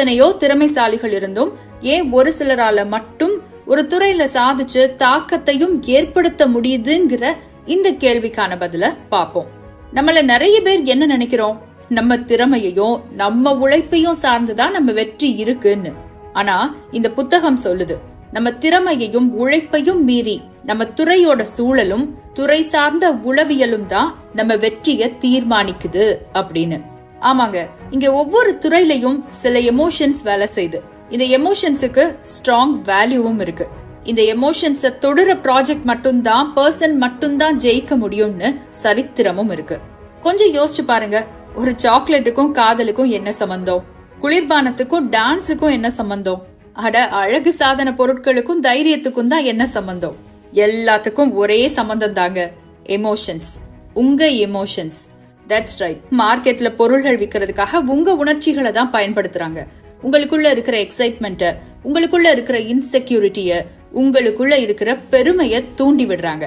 எத்தனையோ திறமைசாலிகள் இருந்தும் ஏன் ஒரு சிலரால மட்டும் ஒரு துறையில சாதிச்சு தாக்கத்தையும் ஏற்படுத்த முடியுதுங்கிற இந்த கேள்விக்கான பதில பாப்போம். நம்மள நிறைய பேர் என்ன நினைக்கிறோம், நம்ம திறமையையும் நம்ம உழைப்பையும் சார்ந்துதான் நம்ம வெற்றி இருக்குன்னு. ஆனா இந்த புத்தகம் சொல்லுது, நம்ம திறமையையும் உழைப்பையும் மீறி நம்ம துறையோட சூழலும் துறை சார்ந்த உளவியலும் தான் நம்ம வெற்றியை தீர்மானிக்குது அப்படின்னு. ஆமாங்க, இங்க ஒவ்வொரு துறையிலையும் சில எமோஷன்ஸ் வேலை செய்யுது. இந்த எமோஷன்ஸுக்கு ஸ்ட்ராங் வேல்யூவும் இருக்கு. இந்த எமோஷன்ஸ தொடுற ப்ராஜெக்ட் மட்டும்தான், பர்சன் மட்டும்தான் ஜெயிக்க முடியும்னு சரித்திரமும் இருக்கு. கொஞ்சம் யோசிச்சு பாருங்க, ஒரு சாக்லேட்டுக்கும் காதலுக்கும் என்ன சம்பந்தம்? குளிர்பானத்துக்கும் டான்ஸுக்கும் என்ன சம்பந்தம்? அட, அழகு சாதன பொருட்களுக்கும் தைரியத்துக்கும் தான் என்ன சம்பந்தம்? எல்லாத்துக்கும் ஒரே சம்பந்தம் தாங்க, எமோஷன்ஸ். உங்க எமோஷன்ஸ். That's right. மார்க்கெட்ல பொருள்கள் விற்கிறதுக்காக உங்க உணர்ச்சிகளை தான் பயன்படுத்துறாங்க. உங்களுக்குள்ள இருக்கிற எக்ஸைட்மெண்ட்ட, உங்களுக்குள்ள இருக்கிற இன்செக்யூரிட்டிய, உங்களுக்குள்ள இருக்கிற பெருமைய தூண்டி விடுறாங்க.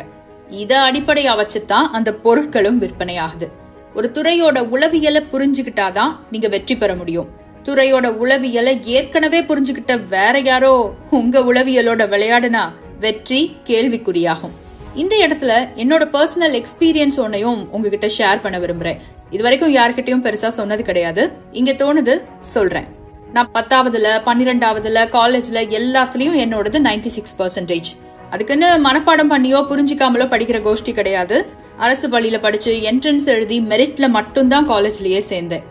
இத அடிப்படையா வச்சுதான் அந்த பொருட்களும் விற்பனை ஆகுது. ஒரு துறையோட உளவியலை புரிஞ்சுக்கிட்டாதான் நீங்க வெற்றி பெற முடியும். துறையோட உளவியலை ஏற்கனவே புரிஞ்சுக்கிட்ட வேற யாரோ உங்க உளவியலோட விளையாடுனா வெற்றி கேள்விக்குறியாகும். இந்த இடத்துல என்னோட பர்சனல் எக்ஸ்பீரியன்ஸ் ஒன்னையும் உங்ககிட்ட ஷேர் பண்ண விரும்புறேன். இது வரைக்கும் யாருக்கிட்டையும் பெருசா சொன்னது கிடையாது. இங்க தோணுது சொல்றேன். நான் 10ஆவதுல 12ஆவதுல காலேஜ்ல எல்லாத்துலயும் என்னோடது 96%. அதுக்குன்னு மனப்பாடம் பண்ணியோ புரிஞ்சிக்காமலோ படிக்கிற கோஷ்டி கிடையாது. அரசு பள்ளியில படிச்சு என்ட்ரன்ஸ் எழுதி மெரிட்ல மட்டும்தான் காலேஜ்லயே சேர்ந்தேன்.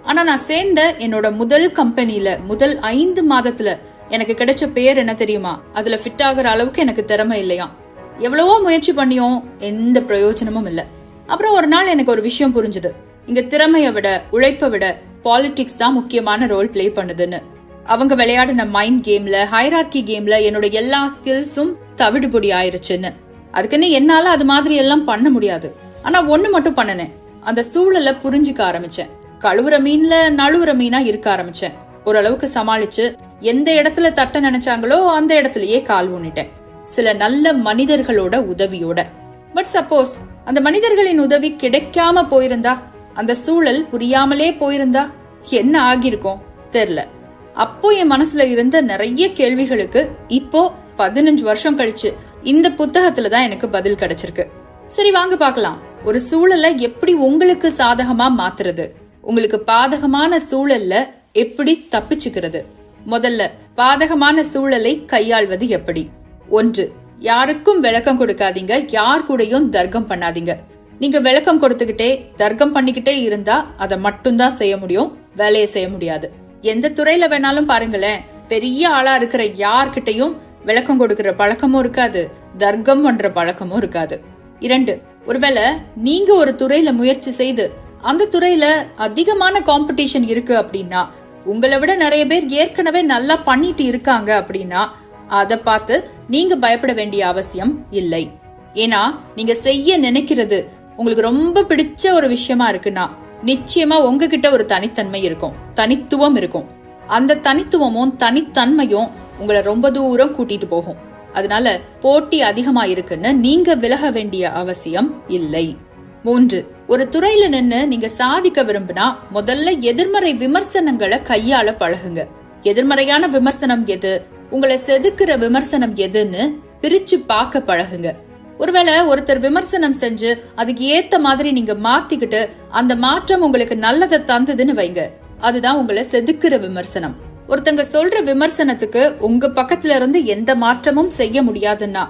ஆனா நான் சேர்ந்த என்னோட முதல் கம்பெனில முதல் 5 மாதத்துல எனக்கு கிடைச்ச பேர் என்ன தெரியுமா? அதுல ஃபிட் ஆகுற அளவுக்கு எனக்கு திறமை இல்லையா. எவ்வளவோ முயற்சி பண்ணியும் எந்த பிரயோஜனமும் இல்ல. அப்புறம் ஒரு நாள் எனக்கு ஒரு விஷயம் புரிஞ்சுது. இங்க திறமைய விட உழைப்பை விட பாலிடிக்ஸ் தான் முக்கியமான ரோல் பிளே பண்ணுதுன்னு. அவங்க விளையாடின மைண்ட் கேம்ல, ஹைரார்கி கேம்ல என்னோட எல்லா ஸ்கில்ஸும் தவிடுபொடி ஆயிருச்சுன்னு. அதுக்குன்னு என்னால அது மாதிரி எல்லாம் பண்ண முடியாது. ஆனா ஒண்ணு மட்டும் பண்ணனேன், அந்த சூழலை புரிஞ்சுக்க ஆரம்பிச்சேன். கழுவுற மீன்ல நழுவுற மீனா இருக்க ஆரம்பிச்சேன். ஓரளவுக்கு சமாளிச்சு எந்த இடத்துல தட்ட நினைச்சாங்களோ அந்த இடத்துலயே கால் ஊனிட்டேன், சில நல்ல மனிதர்களோட உதவியோட. பட் சப்போஸ் அந்த மனிதர்களின் உதவி கிடைக்காம போயிருந்தா, அந்த சூழல் புரியாமலே போயிருந்தா என்ன ஆகிருக்கும் தெரியல. அப்போ என் மனசுல இருந்த நிறைய கேள்விகளுக்கு இப்போ 15 வருஷம் கழிச்சு இந்த புத்தகத்துலதான் எனக்கு பதில் கிடைச்சிருக்கு. சரி, வாங்க பார்க்கலாம். ஒரு சூழலை எப்படி உங்களுக்கு சாதகமா மாத்துறது, உங்களுக்கு பாதகமான சூழல்ல எப்படி தப்பிச்சுக்கிறது. முதல்ல பாதகமான சூழலை கையாள்வது எப்படி. 1, யாருக்கும் விளக்கம் கொடுக்காதீங்க, யார் கூடயும் தர்க்கம் பண்ணாதீங்க. நீங்க விளக்கம் கொடுத்துக்கிட்டே தர்க்கம் பண்ணிக்கிட்டே இருந்தா அதை மட்டும்தான் செய்ய முடியும், வேலையை செய்ய முடியாது. எந்த துறையில வேணாலும் பாருங்களேன், பெரிய ஆளா இருக்கிற யார்கிட்டையும் விளக்கம் கொடுக்கிற பழக்கமும் இருக்காது, தர்க்கம் பண்ற பழக்கமும் இருக்காது. 2, ஒருவேளை நீங்க ஒரு துறையில முயற்சி செய்து அந்த துறையில அதிகமான காம்படிஷன் இருக்கு அப்படின்னா, உங்களை விட நிறைய பேர் ஏற்கனவே நல்லா பண்ணிட்டு இருக்காங்க அப்படின்னா அதை பார்த்து நீங்க பயப்பட வேண்டிய அவசியம் இல்லை. ஏன்னா நீங்க செய்ய நினைக்கிறது உங்களுக்கு ரொம்ப பிடிச்ச ஒரு விஷயமா இருக்குன்னா நிச்சயமா உங்ககிட்ட ஒரு தனித்தன்மை இருக்கும், தனித்துவம் இருக்கும். அந்த தனித்துவமும் தனித்தன்மையும் உங்களை ரொம்ப தூரம் கூட்டிட்டு போகும். அதனால போட்டி அதிகமா இருக்குன்னு நீங்க விலக வேண்டிய அவசியம் இல்லை. 3, ஒரு துறையில நின்னு நீங்க சாதிக்க விரும்பினா முதல்ல எதிர்மறை விமர்சனங்களை கையாள பழகுங்க. எதிர்மறையான விமர்சனம் எது, உங்களை செதுக்குற விமர்சனம் எதுன்னு பிரிச்சு பார்க்க பழகுங்க. ஒருவேளை ஒருத்தர் விமர்சனம் செஞ்சு அதுக்கு ஏத்த மாதிரி நீங்க மாத்திக்கிட்டு அந்த மாற்றம் உங்களுக்கு நல்லதை தந்ததுன்னு வைங்க, அதுதான் உங்களை செதுக்குற விமர்சனம். ஒருத்தங்க சொல்ற விமர்சனத்துக்கு உங்க பக்கத்துல இருந்து எந்த மாற்றமும் செய்ய முடியாதுன்னா,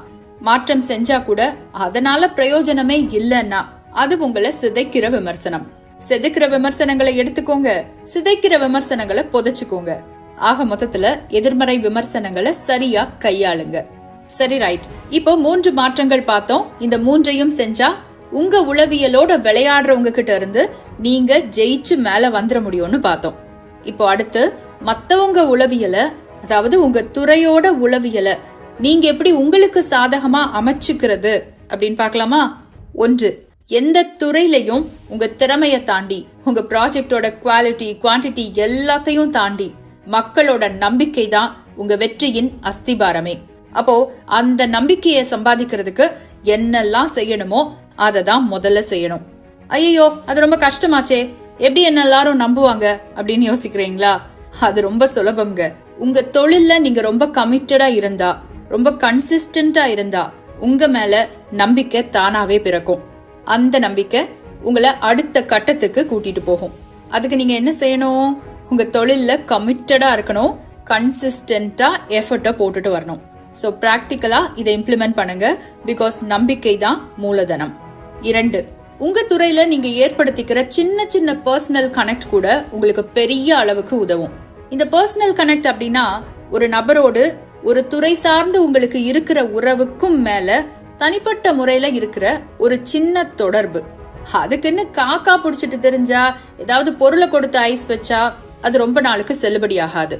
மாற்றம் செஞ்சா கூட அதனால பிரயோஜனமே இல்லைன்னா அது உங்களை சிதைக்கிற விமர்சனம். செதுக்கிற விமர்சனங்களை எடுத்துக்கோங்க, சிதைக்கிற விமர்சனங்களை புதைச்சுக்கோங்க. ஆக மொத்தத்துல எதிர்மறை விமர்சனங்களை சரியா கையாளுங்க. சரி, ரைட். இப்போ 3 மாற்றங்கள் பார்த்தோம். இந்த 3ஐயும் செஞ்சா உங்க உளவியலோட விளையாடுறவங்க கிட்ட இருந்து நீங்க ஜெயிச்சு மேல வந்துட முடியும்னு பார்த்தோம். இப்போ அடுத்து மத்தவங்க உளவியலை, அதாவது உங்க துறையோட உளவியலை நீங்க எப்படி உங்களுக்கு சாதகமா அமைச்சுக்கிறது அப்படின்னு பார்க்கலாமா? 1, எந்த துறையிலையும் உங்க திறமைய தாண்டி, உங்க ப்ராஜெக்டோட குவாலிட்டி குவான்டிட்டி எல்லாத்தையும் தாண்டி மக்களோட நம்பிக்கை தான் உங்க வெற்றியின் அஸ்திபாரமே. அப்போ அந்த நம்பிக்கையை சம்பாதிக்கிறதுக்கு என்னெல்லாம் செய்யணுமோ அதை தான் முதல்ல செய்யணும். ஐயோ, அது ரொம்ப கஷ்டமாச்சே, எப்படி என்ன எல்லாரும் நம்புவாங்க அப்படின்னு யோசிக்கிறீங்களா? அது ரொம்ப சுலபம்ங்க. உங்க தொழில்ல நீங்க ரொம்ப கமிட்டடா இருந்தா, ரொம்ப கன்சிஸ்டன்டா இருந்தா, உங்க மேல நம்பிக்கை தானாவே பிறக்கும். அந்த நம்பிக்கை உங்களை அடுத்த கட்டத்துக்கு கூட்டிட்டு போகும். அதுக்கு நீங்க என்ன செய்யணும்? உங்க தொழில்ல கமிட்டடா இருக்கணும், கன்சிஸ்டன்டா எஃபர்ட்டை போட்டுட்டு வரணும். சோ பிராக்டிக்கலா இதை இம்ப்ளிமெண்ட் பண்ணுங்க. பிகாஸ் நம்பிக்கை தான் மூலதனம். 2, உங்க துறையில நீங்க ஏற்படுத்திக்கிற சின்ன சின்ன பர்சனல் கனெக்ட் கூட உங்களுக்கு பெரிய அளவுக்கு உதவும். இந்த பர்சனல் கனெக்ட் அப்படின்னா ஒரு நபரோடு ஒரு துறை சார்ந்து உங்களுக்கு இருக்கிற உறவுக்கும் மேல தனிப்பட்ட முறையில இருக்கிற ஒரு சின்ன தொடர்பு. அதுக்குன்னு காக்கா புடிச்சிட்டு தெரிஞ்சா, ஏதாவது பொருளை கொடுத்து ஐஸ் வச்சா அது ரொம்ப நாளுக்கு செல்லுபடி ஆகாது.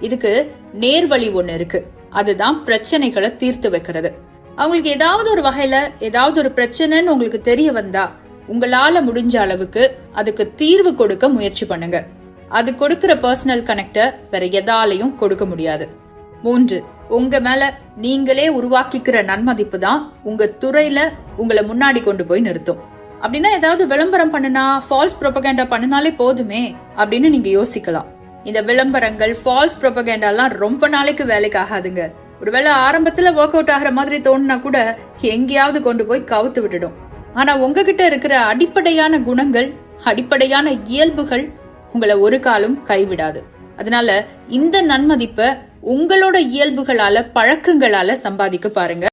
இதுக்கு நேர்வழி ஒண்ணு இருக்கு. அதுதான் பிரச்சனைகளை தீர்த்து வைக்கிறது. அவங்களுக்கு ஏதாவது ஒரு வகையில ஏதாவது ஒரு பிரச்சனைன்னு உங்களுக்கு தெரிய வந்தா, உங்களால முடிஞ்ச அளவுக்கு அதுக்கு தீர்வு கொடுக்க முயற்சி பண்ணுங்க. அது கொடுக்கிற பர்சனல் கனெக்ட வேற எதாலையும் கொடுக்க முடியாது. 3, உங்க மேல நீங்களே உருவாக்கிக்கிற நன்மதிப்பு தான் உங்க துறையில உங்களை முன்னாடி கொண்டு போய் நிறுத்தும். அப்படின்னா ஏதாவது விளம்பரம் பண்ணுனா, ஃபால்ஸ் ப்ரொபகேண்டா பண்ணினாலே போதுமே அப்படின்னு நீங்க யோசிக்கலாம். இந்த விளம்பரங்கள், ஃபால்ஸ் ப்ரொபகேண்டாலாம் ரொம்ப நாளைக்கு வேலைக்கு ஆகாதுங்க. ஒருவேளை ஆரம்பத்துல ஒர்க் அவுட் ஆகிற மாதிரி தோணுனா கூட எங்கேயாவது கொண்டு போய் கவுத்து விட்டுடும். ஆனா உங்ககிட்ட இருக்கிற அடிப்படையான குணங்கள், அடிப்படையான இயல்புகள் உங்களை ஒரு காலம் கைவிடாது. அதனால இந்த நன்மதிப்பை உங்களோட இயல்புகளால, பழக்கங்களால சம்பாதிக்க பாருங்க.